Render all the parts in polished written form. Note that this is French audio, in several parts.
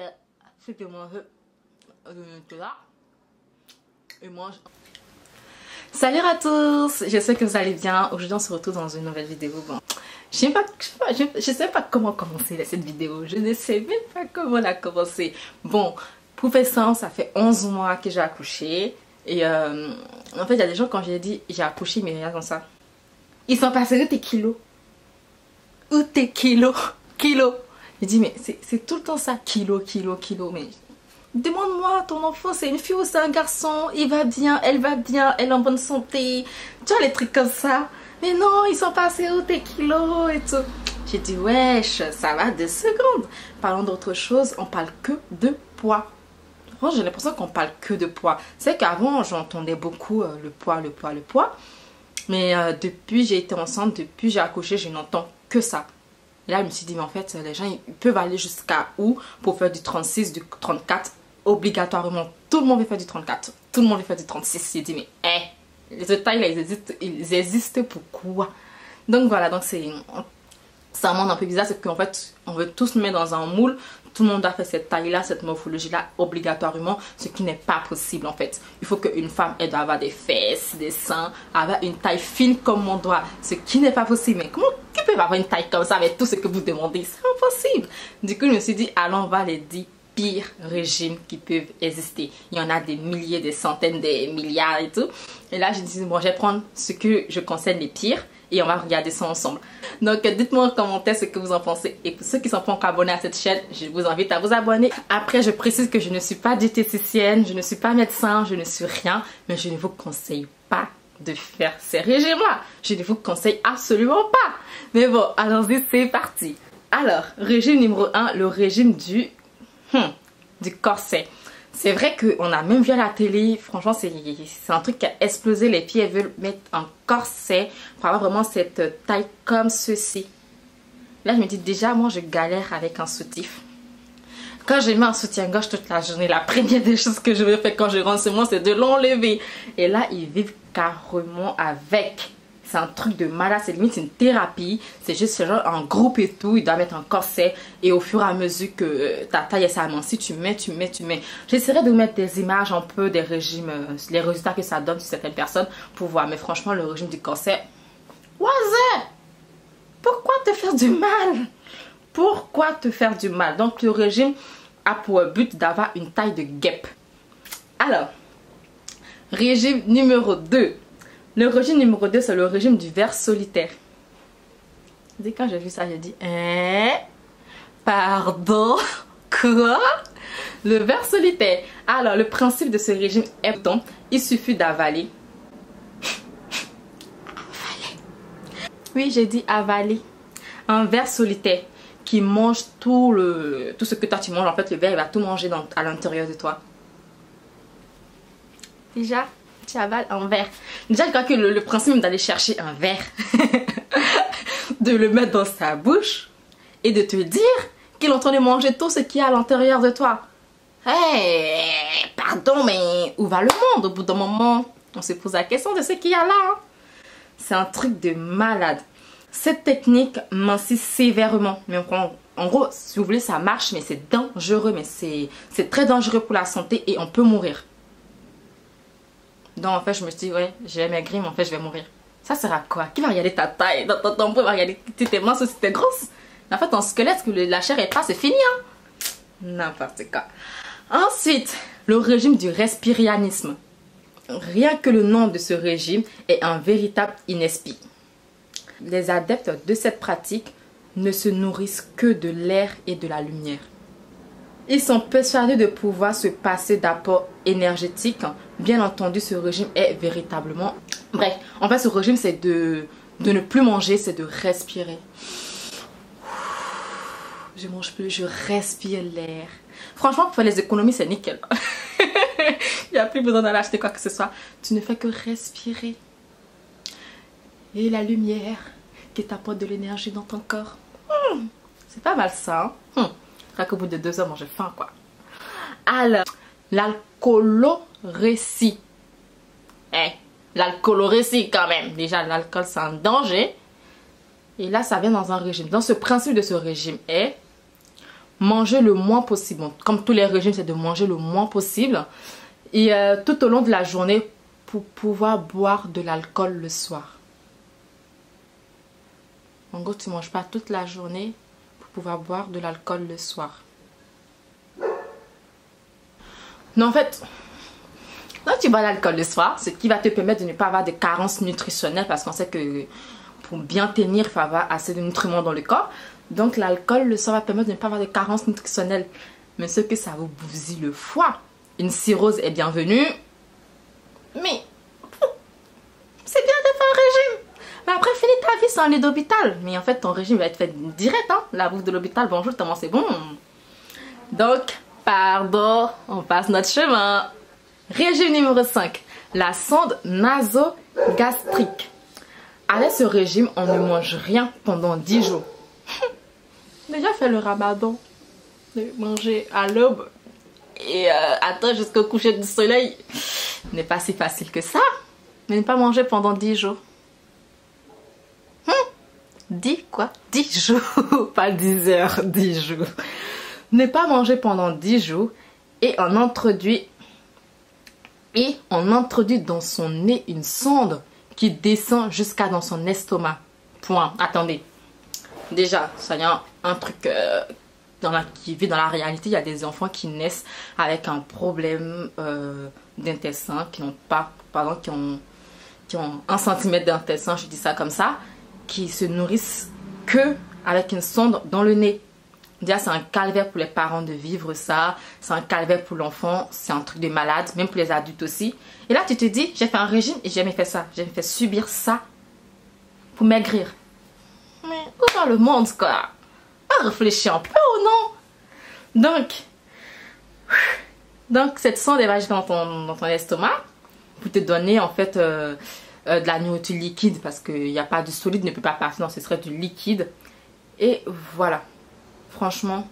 fait ce que manger là et mange. Salut à tous, j'espère que vous allez bien. Aujourd'hui on se retrouve dans une nouvelle vidéo. Bon, je sais pas comment commencer cette vidéo. Je ne sais même pas comment la commencer. Bon, pour faire ça fait 11 mois que j'ai accouché. Et en fait il y a des gens, quand j'ai dit j'ai accouché, mais rien comme ça, ils sont passés où tes kilos? Où tes kilos? Kilos. J'ai dit mais c'est tout le temps ça, kilos. Mais demande-moi, ton enfant c'est une fille ou c'est un garçon? Il va bien, elle est en bonne santé. Tu vois les trucs comme ça. Mais non, ils sont passés où tes kilos et tout. J'ai dit wesh, ça va 2 secondes. Parlons d'autre chose, on parle que de poids. Moi j'ai l'impression qu'on parle que de poids. C'est qu'avant j'entendais beaucoup le poids. Mais depuis j'ai été enceinte, depuis j'ai accouché, je n'entends que ça. Et là je me suis dit mais en fait les gens ils peuvent aller jusqu'à où pour faire du 36, du 34 obligatoirement. Tout le monde veut faire du 34, tout le monde veut faire du 36. J'ai dit mais les tailles là ils existent pourquoi? Donc voilà, donc c'est un monde un peu bizarre, c'est qu'en fait on veut tous nous mettre dans un moule. Tout le monde a fait cette taille-là, cette morphologie-là obligatoirement, ce qui n'est pas possible en fait. Il faut qu'une femme, elle doit avoir des fesses, des seins, avoir une taille fine comme mon doigt, ce qui n'est pas possible. Mais comment tu peux avoir une taille comme ça avec tout ce que vous demandez? C'est impossible. Du coup, je me suis dit, allons voir les 10 pires régimes qui peuvent exister. Il y en a des milliers, des centaines, des milliards et tout. Et là, je me suis dit, bon, je vais prendre ce que je conseille les pires. Et on va regarder ça ensemble. Donc dites-moi en commentaire ce que vous en pensez. Et pour ceux qui ne sont pas encore abonnés à cette chaîne, je vous invite à vous abonner. Après je précise que je ne suis pas diététicienne, je ne suis pas médecin, je ne suis rien. Mais je ne vous conseille pas de faire ces régimes-là. Je ne vous conseille absolument pas. Mais bon, allons-y, c'est parti. Alors, régime numéro 1, le régime du corset. C'est vrai qu'on a même vu à la télé, franchement c'est un truc qui a explosé. Les filles elles veulent mettre un corset pour avoir vraiment cette taille comme ceci. Là je me dis déjà moi je galère avec un soutif. Quand je mets un soutien-gorge toute la journée, la première des choses que je vais faire quand je rentre chez moi c'est de l'enlever. Et là ils vivent carrément avec. C'est un truc de malade, c'est limite une thérapie. C'est juste ce genre en groupe et tout. Il doit mettre un corset. Et au fur et à mesure que ta taille s'amincit, tu mets. J'essaierai de vous mettre des images un peu des régimes, les résultats que ça donne sur certaines personnes pour voir. Mais franchement, le régime du corset, ouais, pourquoi te faire du mal? Pourquoi te faire du mal? Donc le régime a pour but d'avoir une taille de guêpe. Alors, régime numéro 2. Le régime numéro 2, c'est le régime du ver solitaire. Dès quand j'ai vu ça, j'ai dit, pardon, quoi? Le ver solitaire. Alors, le principe de ce régime est donc, il suffit d'avaler. Oui, j'ai dit avaler. Un ver solitaire qui mange tout ce que toi tu manges. En fait, le ver, il va tout manger à l'intérieur de toi. Déjà, tu avales un verre. Déjà, je crois que le principe d'aller chercher un verre, de le mettre dans sa bouche et de te dire qu'il est en train de manger tout ce qu'il y a à l'intérieur de toi. Pardon, mais où va le monde? Au bout d'un moment, on se pose la question de ce qu'il y a là. Hein. C'est un truc de malade. Cette technique mincit sévèrement. Mais en gros, si vous voulez, ça marche, mais c'est dangereux. Mais c'est très dangereux pour la santé et on peut mourir. Donc en fait je me suis dit ouais j'ai maigri mais en fait je vais mourir. Ça sert à quoi? Qui va regarder ta taille? Ton poids va regarder si t'es mince ou si t'es grosse. En fait ton squelette, que la chair est pas, c'est fini hein. N'importe quoi. Ensuite le régime du respirianisme. Rien que le nom de ce régime est un véritable inespi. Les adeptes de cette pratique ne se nourrissent que de l'air et de la lumière. Ils sont persuadés de pouvoir se passer d'apports énergétiques. Bien entendu, ce régime est véritablement... Bref, en fait, ce régime, c'est de ne plus manger, c'est de respirer. Je mange plus, je respire l'air. Franchement, pour faire les économies, c'est nickel. Il n'y a plus besoin d'aller acheter quoi que ce soit. Tu ne fais que respirer. Et la lumière qui t'apporte de l'énergie dans ton corps. C'est pas mal ça. Hein? Qu'au bout de 2 heures, moi j'ai faim quoi. Alors, l'alcoolorécie. L'alcoolorécie quand même. Déjà, l'alcool c'est un danger. Et là, ça vient dans un régime. Donc, ce principe de ce régime est manger le moins possible. Bon, comme tous les régimes, c'est de manger le moins possible. Et tout au long de la journée, pour pouvoir boire de l'alcool le soir. En gros, tu ne manges pas toute la journée pour pouvoir boire de l'alcool le soir. Non, en fait, quand tu bois l'alcool le soir, ce qui va te permettre de ne pas avoir de carences nutritionnelles, parce qu'on sait que pour bien tenir, il faut avoir assez de nutriments dans le corps. Donc l'alcool le soir va permettre de ne pas avoir de carences nutritionnelles. Mais ce que ça vous bousille le foie. Une cirrhose est bienvenue. Mais c'est bien de faire un régime. Mais après, finis ta vie sans aller d'hôpital. Mais en fait, ton régime va être fait direct. Hein? La bouffe de l'hôpital, bonjour, tellement c'est bon. Donc, pardon, on passe notre chemin. Régime numéro 5. La sonde nasogastrique. Avec ce régime, on ne mange rien pendant 10 jours. Déjà fait le ramadan. De manger à l'aube et attends jusqu'au coucher du soleil. Ce n'est pas si facile que ça. Mais ne pas manger pendant 10 jours. 10 quoi? 10 jours. Pas 10 heures, 10 jours. Ne pas manger pendant 10 jours. Et on introduit dans son nez une sonde qui descend jusqu'à dans son estomac. Point. Attendez. Déjà, ça y a un truc qui vit dans la réalité. Il y a des enfants qui naissent avec un problème d'intestin, qui n'ont pas, pardon, qui ont 1 cm d'intestin, je dis ça comme ça, qui se nourrissent que avec une sonde dans le nez. Déjà, c'est un calvaire pour les parents de vivre ça. C'est un calvaire pour l'enfant. C'est un truc de malade, même pour les adultes aussi. Et là, tu te dis, j'ai fait un régime et j'ai jamais fait ça. J'ai fait subir ça pour maigrir. Mais où dans le monde, quoi? Pas réfléchir un peu ou non? Donc cette sonde, elle va juste dans ton estomac pour te donner, en fait, de la nourriture liquide. Parce qu'il n'y a pas de solide, ne peut pas passer. Non, ce serait du liquide. Et voilà. Franchement,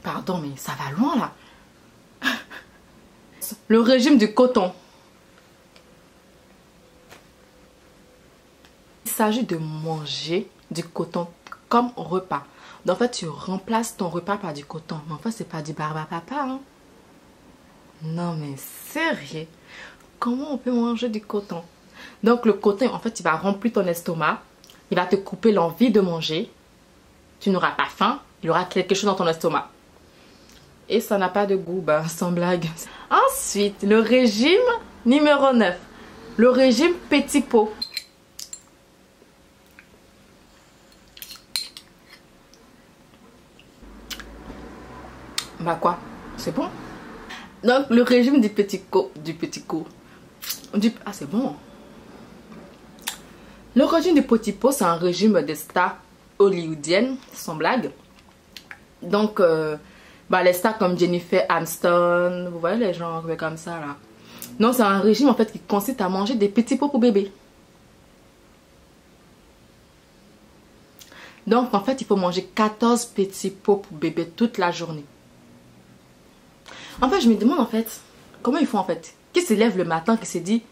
pardon, mais ça va loin là. Le régime du coton. Il s'agit de manger du coton comme repas. Donc en fait, tu remplaces ton repas par du coton. Mais en fait, c'est pas du barbapapa. Hein? Non mais sérieux. Comment on peut manger du coton? Donc le coton, en fait, il va remplir ton estomac. Il va te couper l'envie de manger. Tu n'auras pas faim, il y aura quelque chose dans ton estomac. Et ça n'a pas de goût, bah, sans blague. Ensuite, le régime numéro 9. Le régime petit pot. Bah quoi? C'est bon? Donc, le régime du petit pot. Ah, c'est bon. Le régime du petit pot, c'est un régime de stars hollywoodienne, sans blague. Donc les stars comme Jennifer Aniston, vous voyez les gens comme ça là. Donc c'est un régime en fait qui consiste à manger des petits pots pour bébé. Donc en fait il faut manger 14 petits pots pour bébé toute la journée. En fait je me demande en fait comment ils font en fait. Qui se lève le matin qui se dit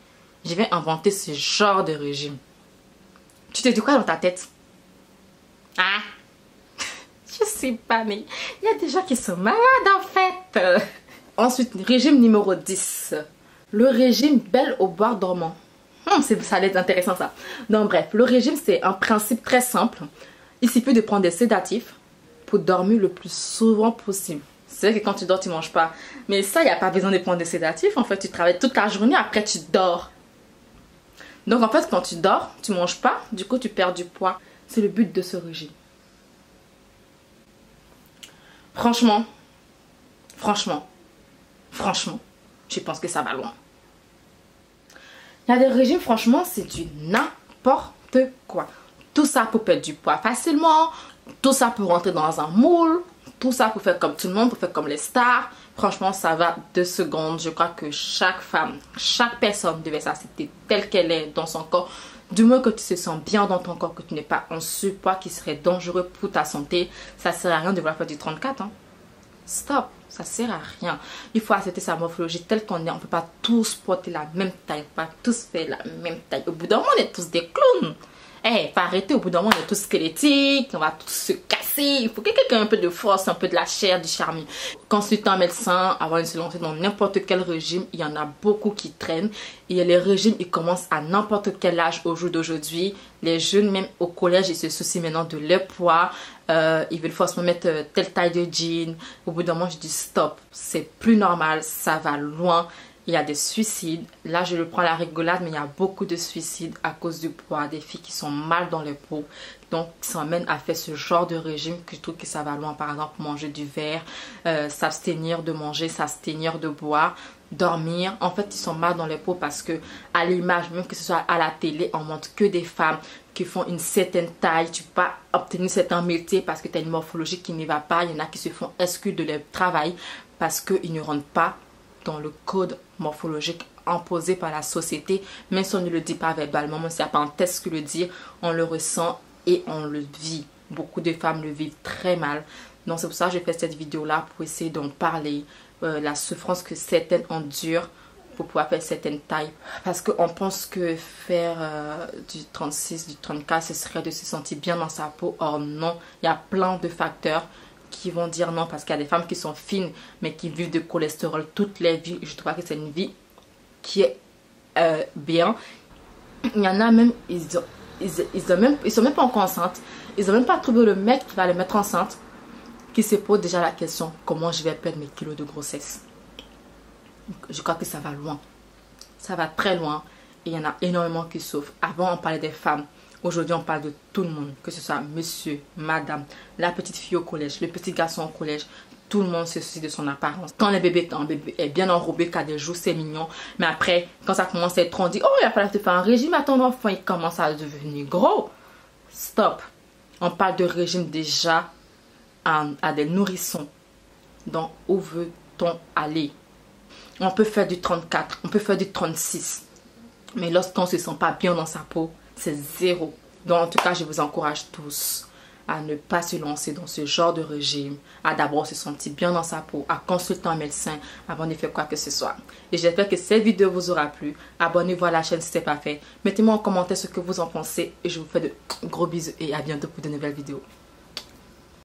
je vais inventer ce genre de régime. Tu te dis quoi dans ta tête? Ah, je sais pas, mais il y a des gens qui sont malades en fait. Ensuite, régime numéro 10. Le régime belle au bois dormant. Ça allait être intéressant ça. Donc bref, le régime c'est un principe très simple. Il suffit de prendre des sédatifs pour dormir le plus souvent possible. C'est vrai que quand tu dors, tu manges pas. Mais ça, il n'y a pas besoin de prendre des sédatifs. En fait, tu travailles toute la journée, après tu dors. Donc en fait, quand tu dors, tu manges pas. Du coup, tu perds du poids. C'est le but de ce régime. Franchement, je pense que ça va loin. Il y a des régimes, franchement, c'est du n'importe quoi. Tout ça pour perdre du poids facilement. Tout ça pour rentrer dans un moule. Tout ça pour faire comme tout le monde, pour faire comme les stars. Franchement, ça va 2 secondes. Je crois que chaque femme, chaque personne devait s'accepter telle qu'elle est dans son corps. Du moins que tu te sens bien dans ton corps, que tu n'es pas en surpoids qui serait dangereux pour ta santé. Ça ne sert à rien de vouloir faire du 34. Hein. Stop, ça ne sert à rien. Il faut accepter sa morphologie telle qu'on est. On ne peut pas tous porter la même taille, pas tous faire la même taille. Au bout d'un moment, on est tous des clowns. hey, faut arrêter, au bout d'un moment on est tous squelettiques, on va tous se casser, il faut que quelqu'un ait un peu de force, un peu de la chair, du charme. Consultant un médecin, avant de se lancer dans n'importe quel régime, il y en a beaucoup qui traînent. Et les régimes, ils commencent à n'importe quel âge au jour d'aujourd'hui. Les jeunes, même au collège, ils se soucient maintenant de leur poids. Ils veulent forcément mettre telle taille de jean. Au bout d'un moment, je dis stop, c'est plus normal, ça va loin. Il y a des suicides. Là, je le prends à la rigolade, mais il y a beaucoup de suicides à cause du poids. Des filles qui sont mal dans leur peau. Donc, ça m'amène à faire ce genre de régime que je trouve que ça va loin. Par exemple, manger du verre, s'abstenir de manger, s'abstenir de boire, dormir. En fait, ils sont mal dans leur peau parce que à l'image, même que ce soit à la télé, on montre que des femmes qui font une certaine taille. Tu peux pas obtenir un certain métier parce que tu as une morphologie qui n'y va pas. Il y en a qui se font exclure de leur travail parce qu'ils ne rentrent pas dans le code morphologique imposé par la société, même si on ne le dit pas verbalement, même s'il n'y a pas un test qui le dit, on le ressent et on le vit. Beaucoup de femmes le vivent très mal. Donc c'est pour ça que j'ai fait cette vidéo là, pour essayer d'en parler, la souffrance que certaines endurent pour pouvoir faire certaines tailles. Parce qu'on pense que faire du 36, du 34, ce serait de se sentir bien dans sa peau. Or non, il y a plein de facteurs qui vont dire non, parce qu'il y a des femmes qui sont fines mais qui vivent de cholestérol toute leur vie. Je trouve que c'est une vie qui est bien. Il y en a même, ils sont même pas encore enceintes, ils n'ont même pas trouvé le mec qui va les mettre enceinte, qui se pose déjà la question comment je vais perdre mes kilos de grossesse. Je crois que ça va loin, ça va très loin, et il y en a énormément qui souffrent. Avant on parlait des femmes. Aujourd'hui, on parle de tout le monde, que ce soit monsieur, madame, la petite fille au collège, le petit garçon au collège. Tout le monde se soucie de son apparence. Quand le bébé est bien enrobé, qu'à des jours, c'est mignon. Mais après, quand ça commence à être trop, on dit, oh, il va falloir te faire un régime à ton enfant, il commence à devenir gros. Stop. On parle de régime déjà à des nourrissons. Donc, où veut-on aller? On peut faire du 34, on peut faire du 36. Mais lorsqu'on ne se sent pas bien dans sa peau, c'est zéro. Donc en tout cas, je vous encourage tous à ne pas se lancer dans ce genre de régime, à d'abord se sentir bien dans sa peau, à consulter un médecin avant de faire quoi que ce soit. Et j'espère que cette vidéo vous aura plu. Abonnez-vous à la chaîne si ce n'est pas fait. Mettez-moi en commentaire ce que vous en pensez et je vous fais de gros bisous et à bientôt pour de nouvelles vidéos.